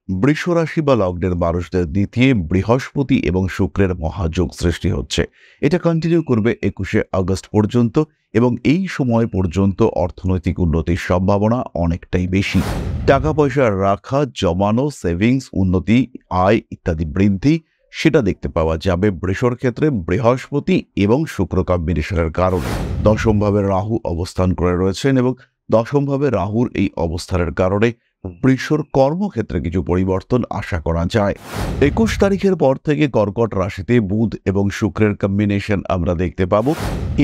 বৃষ রাশি বা লগ্নের মানুষদের দ্বিতীয় বৃহস্পতি এবং শুক্রের মহাযোগ সৃষ্টি হচ্ছে। এটা কন্টিনিউ করবে 21শে আগস্ট পর্যন্ত এবং এই সময় পর্যন্ত অর্থনৈতিক উন্নতির সম্ভাবনা অনেকটাই বেশি। টাকা পয়সা রাখা, জমানো, সেভিংস, উন্নতি, আয় ইত্যাদি বৃদ্ধি সেটা দেখতে পাওয়া যাবে বৃষর ক্ষেত্রে বৃহস্পতি এবং শুক্র কম্বিনেশনের কারণে। দশমভাবে রাহু অবস্থান করে রয়েছেন এবং দশমভাবে রাহুর এই অবস্থানের কারণে বৃষর কর্মক্ষেত্রে কিছু পরিবর্তন আশা করা যায়। 21 তারিখের পর থেকে কর্কট রাশিতে বুধ এবং শুক্রের কম্বিনেশন আমরা দেখতে পাবো।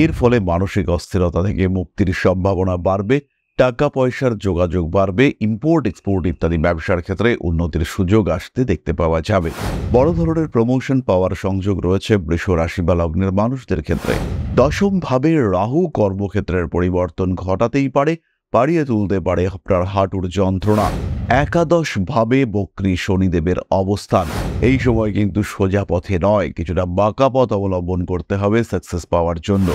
এর ফলে মানসিক অস্থিরতা থেকে মুক্তির সম্ভাবনা বাড়বে, টাকা পয়সার যোগাযোগ বাড়বে, ইম্পোর্ট এক্সপোর্ট ইত্যাদি ব্যবসার ক্ষেত্রে উন্নতির সুযোগ আসতে দেখতে পাওয়া যাবে। বড় ধরনের প্রমোশন পাওয়ার সংযোগ রয়েছে বৃষ রাশি বা লগ্নের মানুষদের ক্ষেত্রে। দশমভাবে রাহু কর্মক্ষেত্রের পরিবর্তন ঘটাতেই পারে, বাড়িয়ে তুলতে পারে আপনার হাঁটুর যন্ত্রণা। একাদশ ভাবে বক্রী শনিদেবের অবস্থান। এই সময় কিন্তু সোজা পথে নয়, কিছুটা বাঁকা পথ অবলম্বন করতে হবে সাকসেস পাওয়ার জন্য।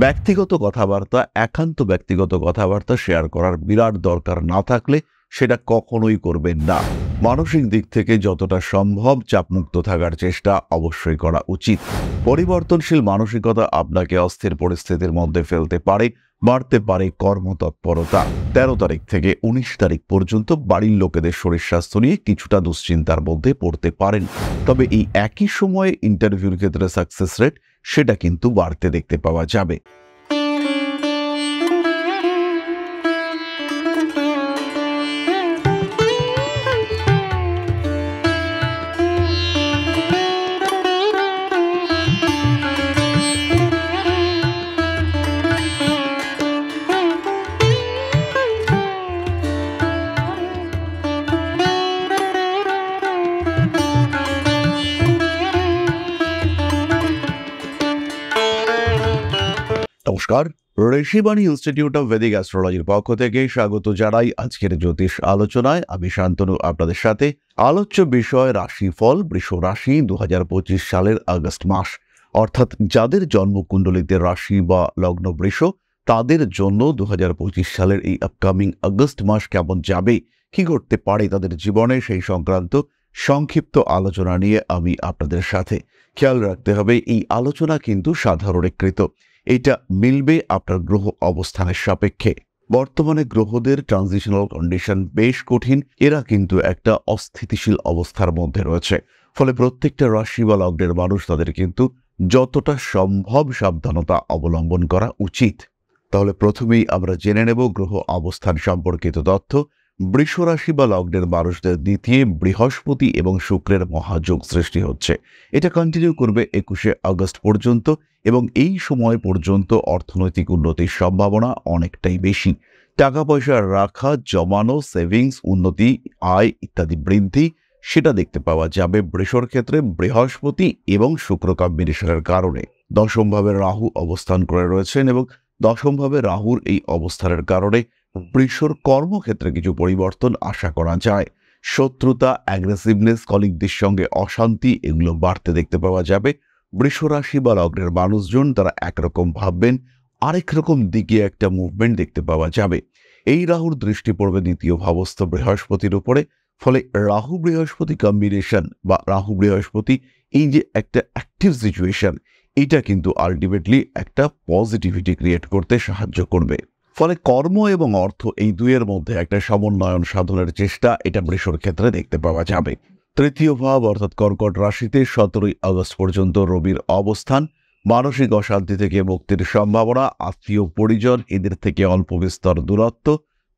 ব্যক্তিগত কথাবার্তা, একান্ত ব্যক্তিগত কথাবার্তা শেয়ার করার বিরাট দরকার না থাকলে সেটা কখনোই করবেন না। মানসিক দিক থেকে যতটা সম্ভব চাপমুক্ত থাকার চেষ্টা অবশ্যই করা উচিত। পরিবর্তনশীল মানসিকতা আপনাকে অস্থির পরিস্থিতির মধ্যে ফেলতে পারে, বাড়তে পারে কর্মতৎপরতা। 13 তারিখ থেকে 19 তারিখ পর্যন্ত বাড়ির লোকেদের শরীর স্বাস্থ্য নিয়ে কিছুটা দুশ্চিন্তার মধ্যে পড়তে পারেন। তবে এই একই সময়ে ইন্টারভিউর ক্ষেত্রে সাকসেস রেট সেটা কিন্তু বাড়তে দেখতে পাওয়া যাবে। নমস্কার, ঋষিবাণী ইনস্টিটিউট অফ ভেদিক অ্যাস্ট্রোলজির পক্ষ থেকে স্বাগত জানাই আজকের জ্যোতিষ আলোচনায়। আমি শান্তনু আপনাদের সাথে। আলোচ্য বিষয় রাশিফল বৃষ রাশি 2025 সালের আগস্ট মাস, অর্থাৎ যাদের জন্মকুণ্ডলিতে রাশি বা লগ্ন বৃষ তাদের জন্য 2025 সালের এই আপকামিং আগস্ট মাস কেমন যাবে, কি করতে পারে তাদের জীবনে, সেই সংক্রান্ত সংক্ষিপ্ত আলোচনা নিয়ে আমি আপনাদের সাথে। খেয়াল রাখতে হবে এই আলোচনা কিন্তু সাধারণীকৃত, এটা মিলবে আপনার গ্রহ অবস্থানের সাপেক্ষে। বর্তমানে গ্রহদের ট্রানজিশনাল কন্ডিশন বেশ কঠিন, এরা কিন্তু একটা অস্থিতিশীল অবস্থার মধ্যে রয়েছে। ফলে প্রত্যেকটা রাশি বা লগ্নের মানুষ তাদের কিন্তু যতটা সম্ভব সাবধানতা অবলম্বন করা উচিত। তাহলে প্রথমেই আমরা জেনে নেব গ্রহ অবস্থান সম্পর্কিত তথ্য। বৃষ রাশি বা লগ্নের মানুষদের দ্বিতীয় বৃহস্পতি এবং শুক্রের মহাযোগ সৃষ্টি হচ্ছে। এটা কন্টিনিউ করবে 21শে আগস্ট পর্যন্ত এবং এই সময় পর্যন্ত অর্থনৈতিক উন্নতির সম্ভাবনা অনেকটাই বেশি। টাকা পয়সা রাখা, জমানো, সেভিংস, উন্নতি, আয় ইত্যাদি বৃদ্ধি সেটা দেখতে পাওয়া যাবে বৃষর ক্ষেত্রে বৃহস্পতি এবং শুক্র কম্বিনেশনের কারণে। দশমভাবে রাহু অবস্থান করে রয়েছেন এবং দশমভাবে রাহুর এই অবস্থানের কারণে বৃষর কর্মক্ষেত্রে কিছু পরিবর্তন আশা করা যায়। শত্রুতা, অ্যাগ্রেসিভনেস, কলিগদের সঙ্গে অশান্তি এগুলো বাড়তে দেখতে পাওয়া যাবে। বৃষ রাশি বা লগ্নের মানুষজন তারা একরকম ভাববেন, আরেক রকম দিকে একটা মুভমেন্ট দেখতে পাওয়া যাবে। এই রাহুর দৃষ্টি পড়বে দ্বিতীয় ভাবস্থ বৃহস্পতির উপরে। ফলে রাহু বৃহস্পতি কম্বিনেশন বা রাহু বৃহস্পতি এই যে একটা অ্যাক্টিভ সিচুয়েশন, এটা কিন্তু আলটিমেটলি একটা পজিটিভিটি ক্রিয়েট করতে সাহায্য করবে। ফলে কর্ম এবং অর্থ এই দুইয়ের মধ্যে একটা সমন্বয়ন সাধনের চেষ্টা এটা বৃষর ক্ষেত্রে দেখতে পাওয়া যাবে। তৃতীয় ভাব অর্থাৎ কর্কট রাশিতে 17ই আগস্ট পর্যন্ত রবির অবস্থান। মানসিক অশান্তি থেকে মুক্তির সম্ভাবনা, আত্মীয় পরিজন এদের থেকে অল্প বিস্তর দূরত্ব,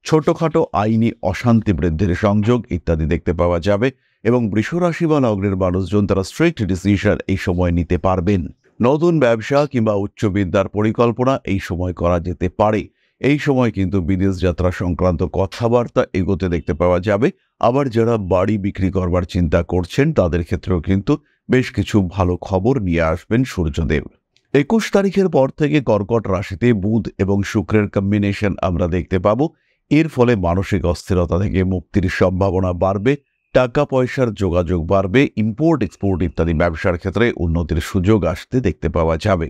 ছোটখাটো আইনি অশান্তি বৃদ্ধির সংযোগ ইত্যাদি দেখতে পাওয়া যাবে এবং বৃষ রাশি বা লগ্নের মানুষজন তারা স্ট্রিক্ট ডিসিশন এই সময় নিতে পারবেন। নতুন ব্যবসা কিংবা উচ্চ বিদ্যার পরিকল্পনা এই সময় করা যেতে পারে। এই সময় কিন্তু বিদেশ যাত্রা সংক্রান্ত কথাবার্তা এগোতে দেখতে পাওয়া যাবে। আবার যারা বাড়ি বিক্রি করবার চিন্তা করছেন তাদের ক্ষেত্রেও কিন্তু বেশ কিছু ভালো খবর নিয়ে আসবেন সূর্যদেব। 21 তারিখের পর থেকে কর্কট রাশিতে বুধ এবং শুক্রের কম্বিনেশন আমরা দেখতে পাবো। এর ফলে মানসিক অস্থিরতা থেকে মুক্তির সম্ভাবনা বাড়বে, টাকা পয়সার যোগাযোগ বাড়বে, ইম্পোর্ট এক্সপোর্ট ইত্যাদি ব্যবসার ক্ষেত্রে উন্নতির সুযোগ আসতে দেখতে পাওয়া যাবে।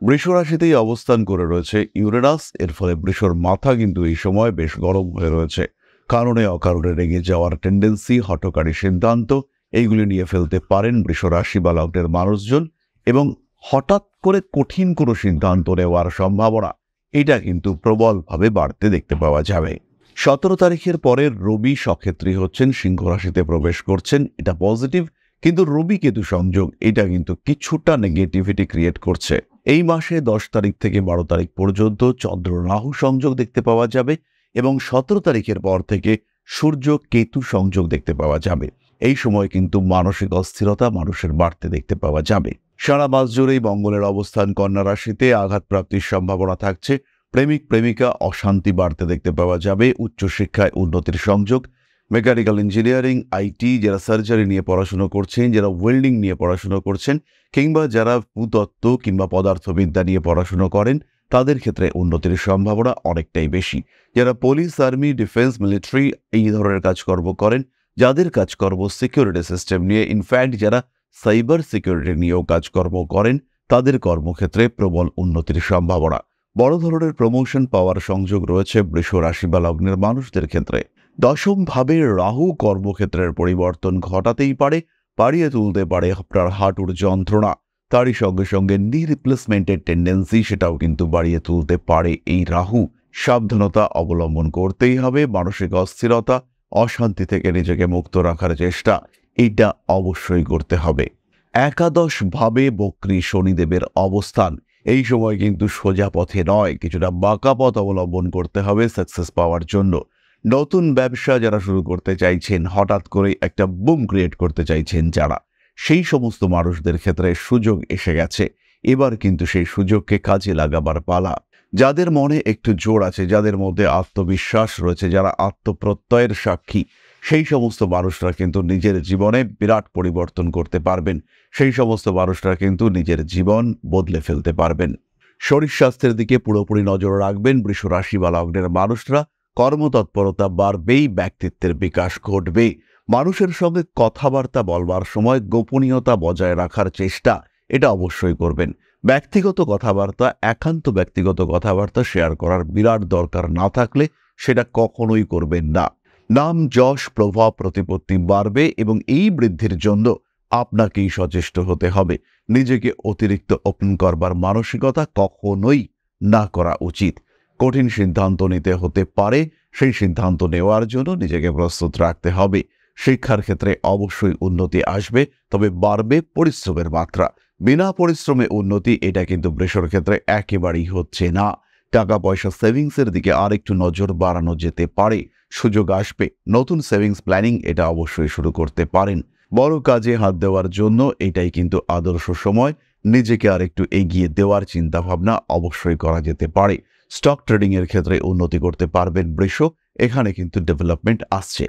বৃষ রাশিতেই অবস্থান করে রয়েছে ইউরেনাস, এর ফলে বৃষর মাথা কিন্তু এই সময় বেশ গরম হয়ে রয়েছে। কারণে অকারণে রেগে যাওয়ার টেন্ডেন্সি, হঠকারী সিদ্ধান্ত এইগুলি নিয়ে ফেলতে পারেন বৃষ রাশি বা লগ্নের মানুষজন, এবং হঠাৎ করে কঠিন কোনো সিদ্ধান্ত নেওয়ার সম্ভাবনা এটা কিন্তু প্রবলভাবে বাড়তে দেখতে পাওয়া যাবে। 17 তারিখের পরে রবি সক্ষেত্রী হচ্ছেন, সিংহ রাশিতে প্রবেশ করছেন, এটা পজিটিভ। কিন্তু রবি কেতু সংযোগ এটা কিন্তু কিছুটা নেগেটিভিটি ক্রিয়েট করছে। এই মাসে 10 তারিখ থেকে 12 তারিখ পর্যন্ত চন্দ্র রাহু সংযোগ দেখতে পাওয়া যাবে, এবং 17 তারিখের পর থেকে সূর্য কেতু সংযোগ দেখতে পাওয়া যাবে। এই সময় কিন্তু মানসিক অস্থিরতা মানুষের বাড়তে দেখতে পাওয়া যাবে। সারা মাস জুড়েই মঙ্গলের অবস্থান কন্যা রাশিতে, আঘাতপ্রাপ্তির সম্ভাবনা থাকছে। প্রেমিক প্রেমিকা অশান্তি বাড়তে দেখতে পাওয়া যাবে। উচ্চশিক্ষায় উন্নতির সংযোগ, মেকানিক্যাল ইঞ্জিনিয়ারিং, আইটি, যারা সার্জারি নিয়ে পড়াশুনো করছেন, যারা ওয়েল্ডিং নিয়ে পড়াশুনো করছেন, কিংবা যারা ভূতত্ত্ব কিংবা পদার্থবিদ্যা নিয়ে পড়াশুনো করেন, তাদের ক্ষেত্রে উন্নতির সম্ভাবনা অনেকটাই বেশি। যারা পুলিশ, আর্মি, ডিফেন্স, মিলিটারি এই ধরনের কাজকর্ম করেন, যাদের কাজকর্ম সিকিউরিটি সিস্টেম নিয়ে, ইনফ্যাক্ট যারা সাইবার সিকিউরিটি নিয়েও কাজকর্ম করেন, তাদের কর্মক্ষেত্রে প্রবল উন্নতির সম্ভাবনা। বড় ধরনের প্রমোশন পাওয়ার সংযোগ রয়েছে বৃষ রাশি বা লগ্নের মানুষদের ক্ষেত্রে। 10ম ভাবে রাহু কর্মক্ষেত্রের পরিবর্তন ঘটাতেই পারে, বাড়িয়ে তুলতে পারে আপনার হাঁটুর যন্ত্রণা। তারই সঙ্গে সঙ্গে নি রিপ্লেসমেন্টের টেন্ডেন্সি সেটাও কিন্তু বাড়িয়ে তুলতে পারে এই রাহু। সাবধানতা অবলম্বন করতেই হবে। মানসিক অস্থিরতা, অশান্তি থেকে নিজেকে মুক্ত রাখার চেষ্টা এটা অবশ্যই করতে হবে। 11 ভাবে বক্রী শনিদেবের অবস্থান, এই সময় কিন্তু সোজা পথে নয়, কিছুটা বাঁকা পথ অবলম্বন করতে হবে সাকসেস পাওয়ার জন্য। নতুন ব্যবসা যারা শুরু করতে চাইছেন, হঠাৎ করে একটা বুম ক্রিয়েট করতে চাইছেন যারা, সেই সমস্ত মানুষদের ক্ষেত্রে সুযোগ এসে গেছে। এবার কিন্তু সেই সুযোগকে কাজে লাগাবার পালা। যাদের মনে একটু জোর আছে, যাদের মধ্যে আত্মবিশ্বাস রয়েছে, যারা আত্মপ্রত্যয়ের সাক্ষী, সেই সমস্ত মানুষরা কিন্তু নিজের জীবনে বিরাট পরিবর্তন করতে পারবেন। সেই সমস্ত মানুষরা কিন্তু নিজের জীবন বদলে ফেলতে পারবেন। শরীর স্বাস্থ্যের দিকে পুরোপুরি নজর রাখবেন বৃষ রাশি বা লগ্নের মানুষরা। কর্মতৎপরতা বাড়বেই, ব্যক্তিত্বের বিকাশ ঘটবে। মানুষের সঙ্গে কথাবার্তা বলবার সময় গোপনীয়তা বজায় রাখার চেষ্টা এটা অবশ্যই করবেন। ব্যক্তিগত কথাবার্তা, একান্ত ব্যক্তিগত কথাবার্তা শেয়ার করার বিরাট দরকার না থাকলে সেটা কখনোই করবেন না। নাম, যশ, প্রভাব, প্রতিপত্তি বাড়বে, এবং এই বৃদ্ধির জন্য আপনাকেই সচেষ্ট হতে হবে। নিজেকে অতিরিক্ত ওপেন করবার মানসিকতা কখনোই না করা উচিত। কঠিন সিদ্ধান্ত নিতে হতে পারে, সেই সিদ্ধান্ত নেওয়ার জন্য নিজেকে প্রস্তুত রাখতে হবে। শিক্ষার ক্ষেত্রে অবশ্যই উন্নতি আসবে, তবে বাড়বে পরিশ্রমের মাত্রা। বিনা পরিশ্রমে উন্নতি এটা কিন্তু বৃষর ক্ষেত্রে একেবারেই হচ্ছে না। টাকা পয়সা সেভিংসের দিকে আরেকটু নজর বাড়ানো যেতে পারে, সুযোগ আসবে। নতুন সেভিংস প্ল্যানিং এটা অবশ্যই শুরু করতে পারেন। বড় কাজে হাত দেওয়ার জন্য এটাই কিন্তু আদর্শ সময়। নিজেকে আরেকটু এগিয়ে দেওয়ার চিন্তাভাবনা অবশ্যই করা যেতে পারে। স্টক ট্রেডিং এর ক্ষেত্রে উন্নতি করতে পারবেন বৃষ, এখানে কিন্তু ডেভেলপমেন্ট আসছে।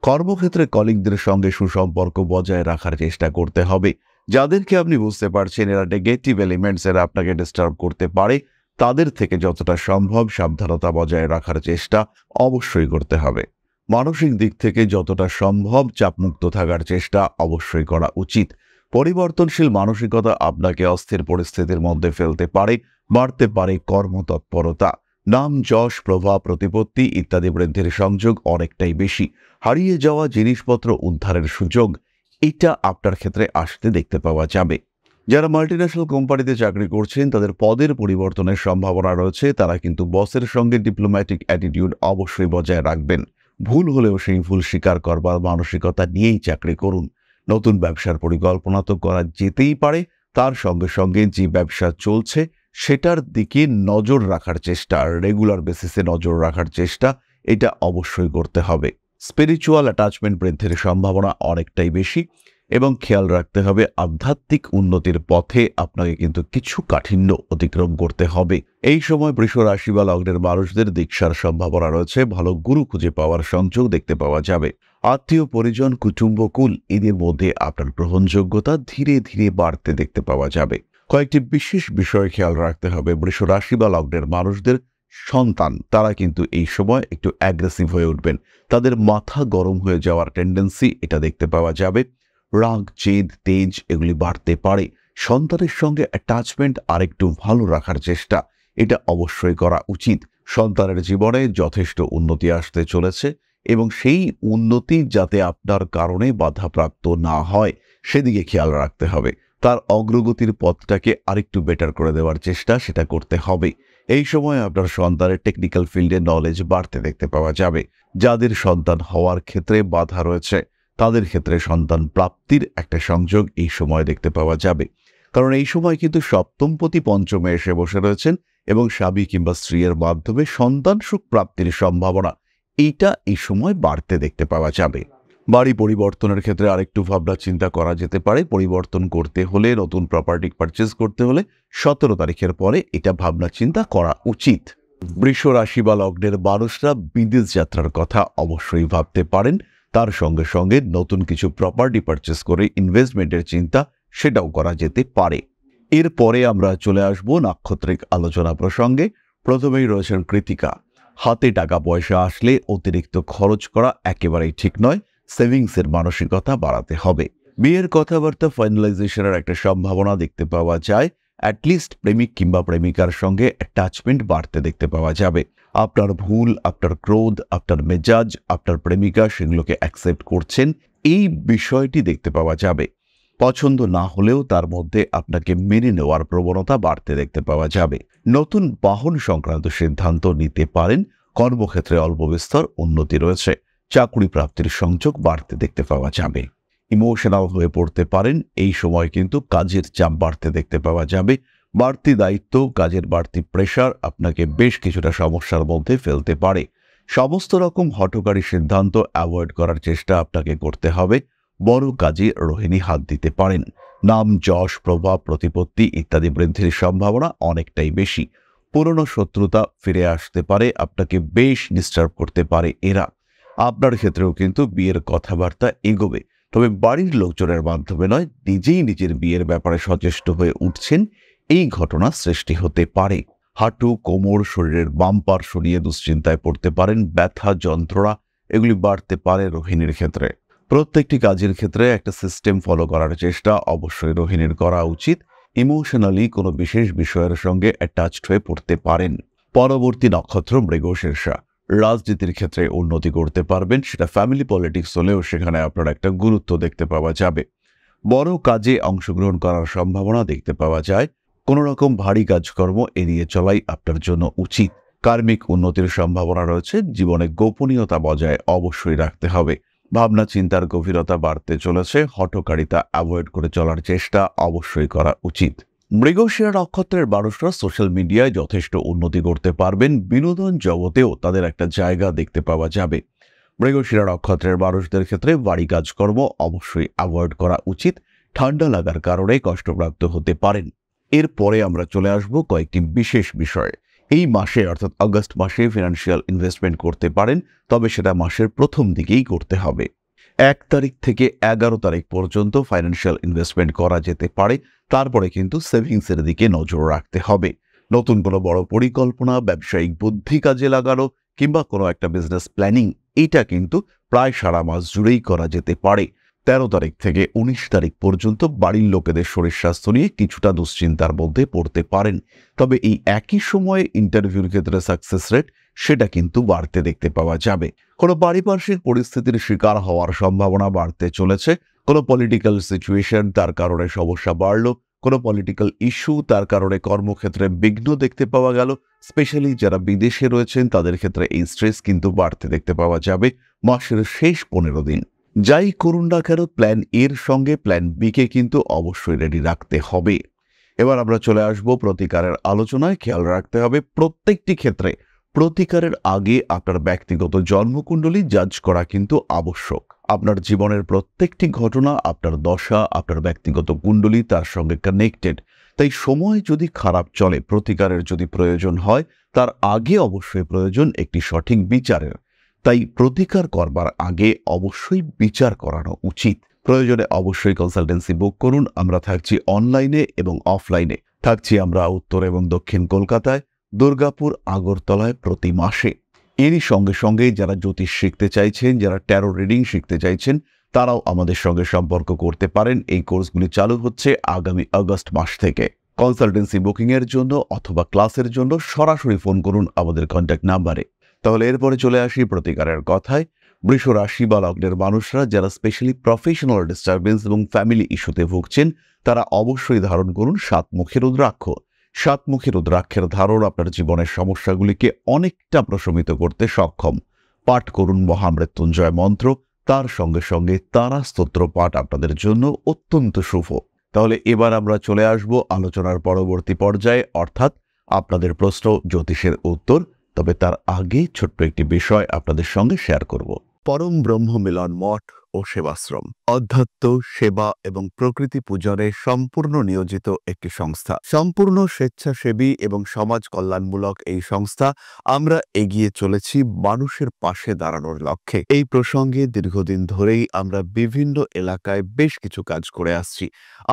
কর্মক্ষেত্রে কলিগদের সঙ্গে সুসম্পর্ক বজায় রাখার চেষ্টা করতে হবে। যাদেরকে আপনি বুঝতে পারছেন এরা নেগেটিভ এলিমেন্টস, এরা আপনাকে ডিস্টার্ব করতে পারে, তাদের থেকে যতটা সম্ভব সাবধানতা বজায় রাখার চেষ্টা অবশ্যই করতে হবে। মানসিক দিক থেকে যতটা সম্ভব চাপমুক্ত থাকার চেষ্টা অবশ্যই করা উচিত। পরিবর্তনশীল মানসিকতা আপনাকে অস্থির পরিস্থিতির মধ্যে ফেলতে পারে, বাড়তে পারে কর্মতৎপরতা। নাম, যশ, প্রভাব, প্রতিপত্তি ইত্যাদি বৃদ্ধির সংযোগ অনেকটাই বেশি। হারিয়ে যাওয়া জিনিসপত্র উদ্ধারের সুযোগ এটা আপনার ক্ষেত্রে আসতে দেখতে পাওয়া যাবে। যারা মাল্টিন্যাশনাল কোম্পানিতে চাকরি করছেন, তাদের পদের পরিবর্তনের সম্ভাবনা রয়েছে। তারা কিন্তু বসের সঙ্গে ডিপ্লোম্যাটিক অ্যাটিটিউড অবশ্যই বজায় রাখবেন। ভুল হলেও সেই ভুল স্বীকার করবার মানসিকতা নিয়েই চাকরি করুন। নতুন ব্যবসার পরিকল্পনা তো করা যেতেই পারে, তার সঙ্গে সঙ্গে যে ব্যবসা চলছে সেটার দিকে নজর রাখার চেষ্টা, রেগুলার বেসিসে নজর রাখার চেষ্টা এটা অবশ্যই করতে হবে। স্পিরিচুয়াল অ্যাটাচমেন্ট বৃদ্ধির সম্ভাবনা অনেকটাই বেশি, এবং খেয়াল রাখতে হবে আধ্যাত্মিক উন্নতির পথে আপনাকে কিন্তু কিছু কাঠিন্য অতিক্রম করতে হবে। এই সময় বৃষ রাশি বা লগ্নের মানুষদের দীক্ষার সম্ভাবনা রয়েছে। ভালো গুরু খুঁজে পাওয়ার সংযোগ দেখতে পাওয়া যাবে। আত্মীয় পরিজন, কুটুম্বকুল এদের মধ্যে আপনার গ্রহণযোগ্যতা ধীরে ধীরে বাড়তে দেখতে পাওয়া যাবে। কয়েকটি বিশেষ বিষয় খেয়াল রাখতে হবে বৃষ রাশি বা লগ্নের মানুষদের। সন্তান তারা কিন্তু এই সময় একটু অ্যাগ্রেসিভ হয়ে উঠবেন, তাদের মাথা গরম হয়ে যাওয়ার টেন্ডেন্সি এটা দেখতে পাওয়া যাবে। রাগ, জেদ, তেজ এগুলি বাড়তে পারে। সন্তানের সঙ্গে অ্যাটাচমেন্ট আরেকটু ভালো রাখার চেষ্টা এটা অবশ্যই করা উচিত। সন্তানের জীবনে যথেষ্ট উন্নতি আসতে চলেছে, এবং সেই উন্নতি যাতে আপনার কারণে বাধাপ্রাপ্ত না হয় সেদিকে খেয়াল রাখতে হবে। তার অগ্রগতির পথটাকে আরেকটু বেটার করে দেওয়ার চেষ্টা সেটা করতে হবে। এই সময় আপনার সন্তানের টেকনিক্যাল ফিল্ডে নলেজ বাড়তে দেখতে পাওয়া যাবে। যাদের সন্তান হওয়ার ক্ষেত্রে বাধা রয়েছে তাদের ক্ষেত্রে সন্তান প্রাপ্তির একটা সংযোগ এই সময় দেখতে পাওয়া যাবে। কারণ এই সময় কিন্তু সপ্তমপতি পঞ্চমে এসে বসে রয়েছেন এবং স্বামী কিংবা স্ত্রীর মাধ্যমে সন্তান সুখ প্রাপ্তির সম্ভাবনা এইটা এই সময় বাড়তে দেখতে পাওয়া যাবে। বাড়ি পরিবর্তনের ক্ষেত্রে আরেকটু ভাবনা চিন্তা করা যেতে পারে। পরিবর্তন করতে হলে, নতুন প্রপার্টি পারচেজ করতে হলে 17 তারিখের পরে এটা ভাবনা চিন্তা করা উচিত। বৃষ রাশি বা লগ্নের মানুষরা বিদেশ যাত্রার কথা অবশ্যই ভাবতে পারেন। তার সঙ্গে সঙ্গে নতুন কিছু প্রপার্টি পারচেজ করে ইনভেস্টমেন্টের চিন্তা সেটাও করা যেতে পারে। এরপরে আমরা চলে আসব নাক্ষত্রিক আলোচনা প্রসঙ্গে। প্রথমেই রয়েছেন কৃত্তিকা। হাতে টাকা পয়সা আসলে অতিরিক্ত খরচ করা একেবারেই ঠিক নয়। সেভিংসের মানসিকতা বাড়াতে হবে। বিয়ের কথাবার্তা ফাইনালাইজেশনের একটা সম্ভাবনা দেখতে পাওয়া যায়। অ্যাটলিস্ট প্রেমিক কিংবা প্রেমিকার সঙ্গে অ্যাটাচমেন্ট বাড়তে দেখতে পাওয়া যাবে। আপনার ভুল, আপনার ক্রোধ, আপনার মেজাজ, আপনার প্রেমিকা সেগুলোকে অ্যাকসেপ্ট করছেন, এই বিষয়টি দেখতে পাওয়া যাবে। পছন্দ না হলেও তার মধ্যে আপনাকে মেনে নেওয়ার প্রবণতা বাড়তে দেখতে পাওয়া যাবে। নতুন বাহন সংক্রান্ত সিদ্ধান্ত নিতে পারেন। কর্মক্ষেত্রে অল্প বিস্তর উন্নতি রয়েছে। চাকরি প্রাপ্তির সংযোগ বাড়তে দেখতে পাওয়া যাবে। ইমোশনাল হয়ে পড়তে পারেন। এই সময় কিন্তু কাজের চাপ বাড়তে দেখতে পাওয়া যাবে। বাড়তি দায়িত্ব, কাজের বাড়তি প্রেশার আপনাকে বেশ কিছুটা সমস্যার মধ্যে ফেলতে পারে। সমস্ত রকম হঠকারী সিদ্ধান্ত অ্যাভয়েড করার চেষ্টা আপনাকে করতে হবে। বড় কাজে রোহিণী হাত দিতে পারেন। নাম, যশ, প্রভাব, প্রতিপত্তি ইত্যাদি বৃদ্ধির সম্ভাবনা অনেকটাই বেশি। পুরনো শত্রুতা ফিরে আসতে পারে, আপনাকে বেশ ডিস্টার্ব করতে পারে এরা। আপনার ক্ষেত্রেও কিন্তু বিয়ের কথাবার্তা এগোবে, তবে বাড়ির লোকজনের মাধ্যমে নয়, নিজেই নিজের বিয়ের ব্যাপারে সচেষ্ট হয়ে উঠছেন, এই ঘটনা সৃষ্টি হতে পারে। হাঁটু, কোমর, শরীরের বাম পার সরিয়ে দুশ্চিন্তায় পড়তে পারেন। ব্যথা, যন্ত্রণা এগুলি বাড়তে পারে রোহিণীর ক্ষেত্রে। প্রত্যেকটি কাজের ক্ষেত্রে একটা সিস্টেম ফলো করার চেষ্টা অবশ্যই রোহিণীর করা উচিত। ইমোশনালি কোনো বিশেষ বিষয়ের সঙ্গে অ্যাটাচড হয়ে পড়তে পারেন। পরবর্তী নক্ষত্র মৃগশীর্ষা। রাজনীতির ক্ষেত্রে উন্নতি করতে পারবেন। সেটা ফ্যামিলি পলিটিক্স হলেও সেখানে আপনার একটা গুরুত্ব দেখতে পাওয়া যাবে। বড় কাজে অংশগ্রহণ করার সম্ভাবনা দেখতে পাওয়া যায়। কোনো রকম ভারী কাজকর্ম এড়িয়ে চলাই আপনার জন্য উচিত। কার্মিক উন্নতির সম্ভাবনা রয়েছে। জীবনে গোপনীয়তা বজায় অবশ্যই রাখতে হবে। ভাবনা চিন্তার গভীরতা বাড়তে চলেছে। হঠকারিতা অ্যাভয়েড করে চলার চেষ্টা অবশ্যই করা উচিত। মৃগশিরা নক্ষত্রের মানুষরা সোশ্যাল মিডিয়ায় যথেষ্ট উন্নতি করতে পারবেন। বিনোদন জগতেও তাদের একটা জায়গা দেখতে পাওয়া যাবে। মৃগশিরা নক্ষত্রের মানুষদের ক্ষেত্রে বাড়ি কাজকর্ম অবশ্যই অ্যাভয়েড করা উচিত। ঠান্ডা লাগার কারণে কষ্টপ্রাপ্ত হতে পারেন। এরপরে আমরা চলে আসব কয়েকটি বিশেষ বিষয়ে। এই মাসে অর্থাৎ আগস্ট মাসে ফিনান্সিয়াল ইনভেস্টমেন্ট করতে পারেন, তবে সেটা মাসের প্রথম দিকেই করতে হবে। 1 তারিখ থেকে 11 তারিখ পর্যন্ত ফাইন্যান্সিয়াল ইনভেস্টমেন্ট করা যেতে পারে। তারপরে কিন্তু সেভিংসের দিকে নজর রাখতে হবে। নতুন কোনো বড় পরিকল্পনা, ব্যবসায়িক বুদ্ধি কাজে লাগানো কিংবা কোনো একটা বিজনেস প্ল্যানিং, এটা কিন্তু প্রায় সারা মাস জুড়েই করা যেতে পারে। 13 তারিখ থেকে 19 তারিখ পর্যন্ত বাড়ির লোকেদের শরীর স্বাস্থ্য নিয়ে কিছুটা দুশ্চিন্তার মধ্যে পড়তে পারেন। তবে এই একই সময়ে ইন্টারভিউর ক্ষেত্রে সাকসেস রেট সেটা কিন্তু বাড়তে দেখতে পাওয়া যাবে। কোনো পারিপার্শ্বিক পরিস্থিতির শিকার হওয়ার সম্ভাবনা বাড়তে চলেছে। কোনো পলিটিক্যাল সিচুয়েশন তার কারণে সমস্যা বাড়ল। কোনো পলিটিক্যাল ইস্যু তার কারণে কর্মক্ষেত্রে বিঘ্ন দেখতে পাওয়া গেল। স্পেশালি যারা বিদেশে রয়েছেন তাদের ক্ষেত্রে এই স্ট্রেস কিন্তু বাড়তে দেখতে পাওয়া যাবে মাসের শেষ 15 দিন। যাই করুন না কেন, প্ল্যান এর সঙ্গে প্ল্যান বি কে কিন্তু অবশ্যই রেডি রাখতে হবে। এবার আমরা চলে আসব প্রতিকারের আলোচনায়। খেয়াল রাখতে হবে প্রত্যেকটি ক্ষেত্রে প্রতিকারের আগে আপনার ব্যক্তিগত জন্মকুণ্ডলী জাজ করা কিন্তু আবশ্যক। আপনার জীবনের প্রত্যেকটি ঘটনা, আপনার দশা, আপনার ব্যক্তিগত কুণ্ডলী তার সঙ্গে কানেক্টেড। তাই সময় যদি খারাপ চলে, প্রতিকারের যদি প্রয়োজন হয়, তার আগে অবশ্যই প্রয়োজন একটি সঠিক বিচারের। তাই প্রতিকার করবার আগে অবশ্যই বিচার করানো উচিত। প্রয়োজনে অবশ্যই কনসালটেন্সি বুক করুন। আমরা থাকছি অনলাইনে এবং অফলাইনে। থাকছি আমরা উত্তর এবং দক্ষিণ কলকাতায়, দুর্গাপুর, আগরতলায় প্রতি মাসে। এরই সঙ্গে সঙ্গে যারা জ্যোতিষ শিখতে চাইছেন, যারা ট্যারো রিডিং শিখতে চাইছেন, তারাও আমাদের সঙ্গে সম্পর্ক করতে পারেন। এই কোর্সগুলি চালু হচ্ছে আগামী আগস্ট মাস থেকে। কনসালটেন্সি বুকিংয়ের জন্য অথবা ক্লাসের জন্য সরাসরি ফোন করুন আমাদের কন্ট্যাক্ট নাম্বারে। তাহলে এরপরে চলে আসি প্রতিকারের কথায়। বৃষ রাশি বা লগ্নের মানুষরা যারা স্পেশালি প্রফেশনাল ডিস্টারবেন্স এবং ফ্যামিলি ইস্যুতে ভুগছেন তারা অবশ্যই ধারণ করুন সাতমুখী রুদ্রাক্ষ। সাতমুখী রুদ্রাক্ষের ধারণ আপনার জীবনের সমস্যাগুলিকে অনেকটা প্রশমিত করতে সক্ষম। পাঠ করুন মহামৃত্যুঞ্জয় মন্ত্র, তার সঙ্গে সঙ্গে তারা স্তোত্র পাঠ আপনাদের জন্য অত্যন্ত শুভ। তাহলে এবার আমরা চলে আসব আলোচনার পরবর্তী পর্যায়ে, অর্থাৎ আপনাদের প্রশ্ন জ্যোতিষের উত্তর। তবে তার আগে ছোট্ট একটি বিষয় আপনাদের সঙ্গে শেয়ার করব। পরম ব্রহ্ম মিলন মঠ ও সেবাশ্রম অধ্যাত্ম, সেবা এবং প্রকৃতি পূজনে সম্পূর্ণ নিয়োজিত একটি সংস্থা। সম্পূর্ণ স্বেচ্ছাসেবী এবং সমাজ কল্যাণমূলক এই সংস্থা আমরা এগিয়ে চলেছি মানুষের পাশে দাঁড়ানোর লক্ষ্যে। এই প্রসঙ্গে দীর্ঘদিন ধরেই আমরা বিভিন্ন এলাকায় বেশ কিছু কাজ করে আসছি।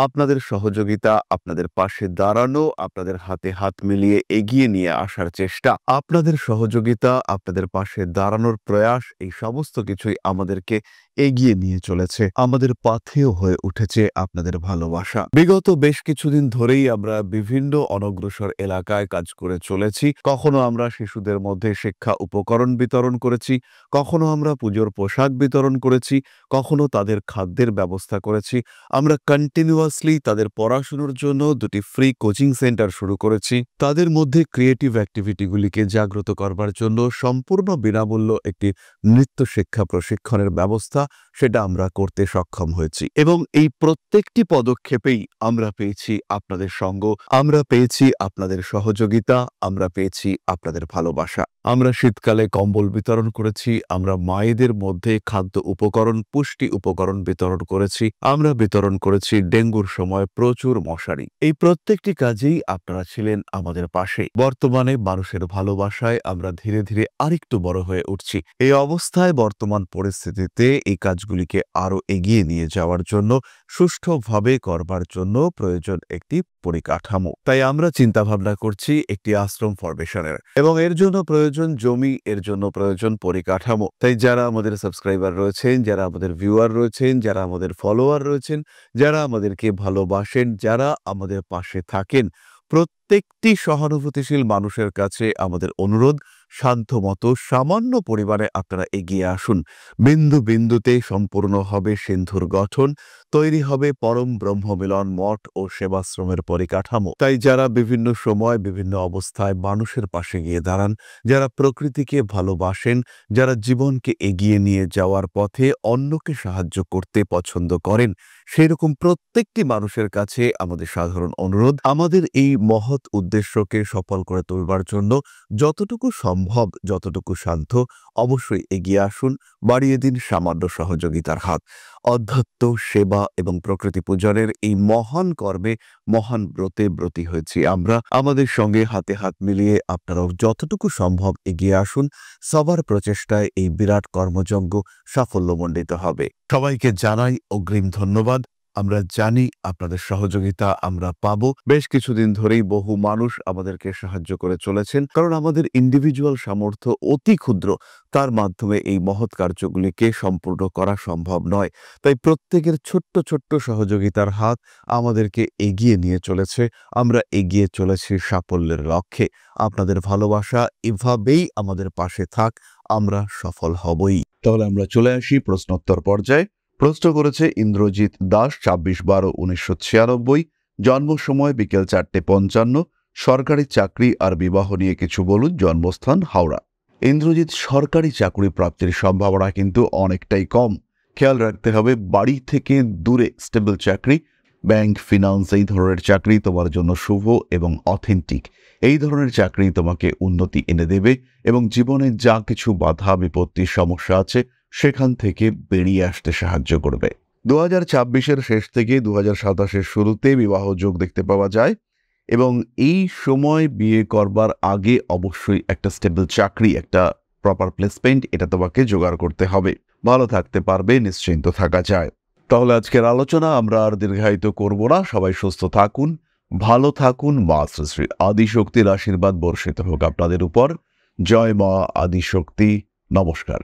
আপনাদের সহযোগিতা, আপনাদের পাশে দাঁড়ানো, আপনাদের হাতে হাত মিলিয়ে এগিয়ে নিয়ে আসার চেষ্টা, আপনাদের সহযোগিতা, আপনাদের পাশে দাঁড়ানোর প্রয়াস, এই সমস্ত কিছুই আমাদেরকে এগিয়ে নিয়ে চলেছে। আমাদের পাথেয় হয়ে উঠেছে আপনাদের ভালোবাসা। বিগত বেশ কিছুদিন ধরেই আমরা বিভিন্ন অনগ্রসর এলাকায় কাজ করে চলেছি। কখনো আমরা শিশুদের মধ্যে শিক্ষা উপকরণ বিতরণ করেছি, কখনো আমরা পুজোর পোশাক বিতরণ করেছি, কখনো তাদের খাদ্যের ব্যবস্থা করেছি। আমরা কন্টিনিউয়াসলি তাদের পড়াশোনার জন্য 2টি ফ্রি কোচিং সেন্টার শুরু করেছি। তাদের মধ্যে ক্রিয়েটিভ অ্যাক্টিভিটিগুলিকে জাগ্রত করবার জন্য সম্পূর্ণ বিনামূল্য একটি নৃত্য শিক্ষা প্রশিক্ষণের ব্যবস্থা সেটা আমরা করতে সক্ষম হয়েছি। এবং এই প্রত্যেকটি পদক্ষেপেই আমরা পেয়েছি আপনাদের সঙ্গ, আমরা পেয়েছি আপনাদের সহযোগিতা, আমরা পেয়েছি আপনাদের ভালোবাসা। আমরা শীতকালে কম্বল বিতরণ করেছি, আমরা মায়েদের মধ্যে খাদ্য উপকরণ, পুষ্টি উপকরণ বিতরণ করেছি, আমরা বিতরণ করেছি ডেঙ্গুর সময় প্রচুর মশারি। এই প্রত্যেকটি কাজেই আপনারা ছিলেন আমাদের পাশে। বর্তমানে মানুষের ভালোবাসায় আমরা ধীরে ধীরে আরেকটু বড় হয়ে উঠছি। এই অবস্থায় বর্তমান পরিস্থিতিতে এই কাজগুলিকে আরো এগিয়ে নিয়ে যাওয়ার জন্য, সুষ্ঠুভাবে করবার জন্য প্রয়োজন একটি পরিকাঠামো। তাই আমরা চিন্তাভাবনা করছি একটি আশ্রম ফরমেশনের, এবং এর জন্য প্রয়োজন জমি, এর জন্য প্রয়োজন পরিকাঠামো। তাই যারা আমাদের সাবস্ক্রাইবার রয়েছেন, যারা আমাদের ভিউয়ার রয়েছেন, যারা আমাদের ফলোয়ার রয়েছেন, যারা আমাদেরকে ভালোবাসেন, যারা আমাদের পাশে থাকেন, প্রত্যেকটি সহানুভূতিশীল মানুষের কাছে আমাদের অনুরোধ, সাধ্যমতো সামান্য পরিমাণে আপনারা এগিয়ে আসুন। বিন্দু বিন্দুতে সম্পূর্ণ হবে সিন্ধুর গঠন, তৈরি হবে পরম ব্রহ্মমিলন মঠ ও সেবাশ্রমের পরিকাঠামো। তাই যারা বিভিন্ন সময় বিভিন্ন অবস্থায় মানুষের পাশে গিয়ে দাঁড়ান, যারা প্রকৃতিকে ভালোবাসেন, যারা জীবনকে এগিয়ে নিয়ে যাওয়ার পথে অন্যকে সাহায্য করতে পছন্দ করেন, সেরকম প্রত্যেকটি মানুষের কাছে আমাদের সাধারণ অনুরোধ, আমাদের এই মহৎ উদ্দেশ্যকে সফল করে তুলবার জন্য যতটুকু সম্ভব, যতটুকু সাধ্য, অবশ্যই এগিয়ে আসুন, বাড়িয়ে দিন সামান্য সহযোগিতার হাত। অধ্যাত্ম, সেবা এবং প্রকৃতি পূজনের এই মহান কর্মে, মহান ব্রতে ব্রতী হয়েছি আমরা। আমাদের সঙ্গে হাতে হাত মিলিয়ে আপনারাও যতটুকু সম্ভব এগিয়ে আসুন। সবার প্রচেষ্টায় এই বিরাট কর্মযজ্ঞ সাফল্যমণ্ডিত হবে। সবাইকে জানাই অগ্রিম ধন্যবাদ। আমরা জানি আপনাদের সহযোগিতা আমরা পাবো। বেশ কিছুদিন ধরেই বহু মানুষ আমাদেরকে সাহায্য করে চলেছেন, কারণ আমাদের ইন্ডিভিজুয়াল সামর্থ্য অতি ক্ষুদ্র, তার মাধ্যমে এই মহৎ কার্যগুলিকে সম্পূর্ণ করা সম্ভব নয়। তাই প্রত্যেকের ছোট্ট ছোট্ট সহযোগিতার হাত আমাদেরকে এগিয়ে নিয়ে চলেছে। আমরা এগিয়ে চলেছি সাফল্যের লক্ষ্যে। আপনাদের ভালোবাসা এভাবেই আমাদের পাশে থাক, আমরা সফল হবই। তাহলে আমরা চলে আসি প্রশ্নোত্তর পর্যায়ে। প্রশ্ন করেছে ইন্দ্রজিৎ দাস, 26/12/1996, জন্ম সময় বিকেল 4:55, সরকারি চাকরি আর বিবাহ নিয়ে কিছু বলুন, জন্মস্থান হাওড়া। ইন্দ্রজিৎ, সরকারি চাকরি প্রাপ্তির সম্ভাবনা কিন্তু অনেকটাই কম। খেয়াল রাখতে হবে বাড়ি থেকে দূরে স্টেবল চাকরি, ব্যাংক, ফিনান্স, এই ধরনের চাকরি তোমার জন্য শুভ এবং অথেন্টিক। এই ধরনের চাকরি তোমাকে উন্নতি এনে দেবে এবং জীবনে যা কিছু বাধা বিপত্তির সমস্যা আছে সেখান থেকে বেরিয়ে আসতে সাহায্য করবে। 2026-এর শেষ থেকে 2027-এর শুরুতে বিবাহ যোগ দেখতে পাওয়া যায়, এবং এই সময় বিয়ে করবার আগে অবশ্যই একটা স্টেবল চাকরি, একটা প্রপার প্লেসমেন্ট, এটা তোমাকে জোগাড় করতে হবে। ভালো থাকতে পারবে, নিশ্চিন্ত থাকা যায়। তাহলে আজকের আলোচনা আমরা আর দীর্ঘায়িত করব না। সবাই সুস্থ থাকুন, ভালো থাকুন। মা শ্রী আদিশক্তির আশীর্বাদ বর্ষিত হোক আপনাদের উপর। জয় মা আদিশক্তি। নমস্কার।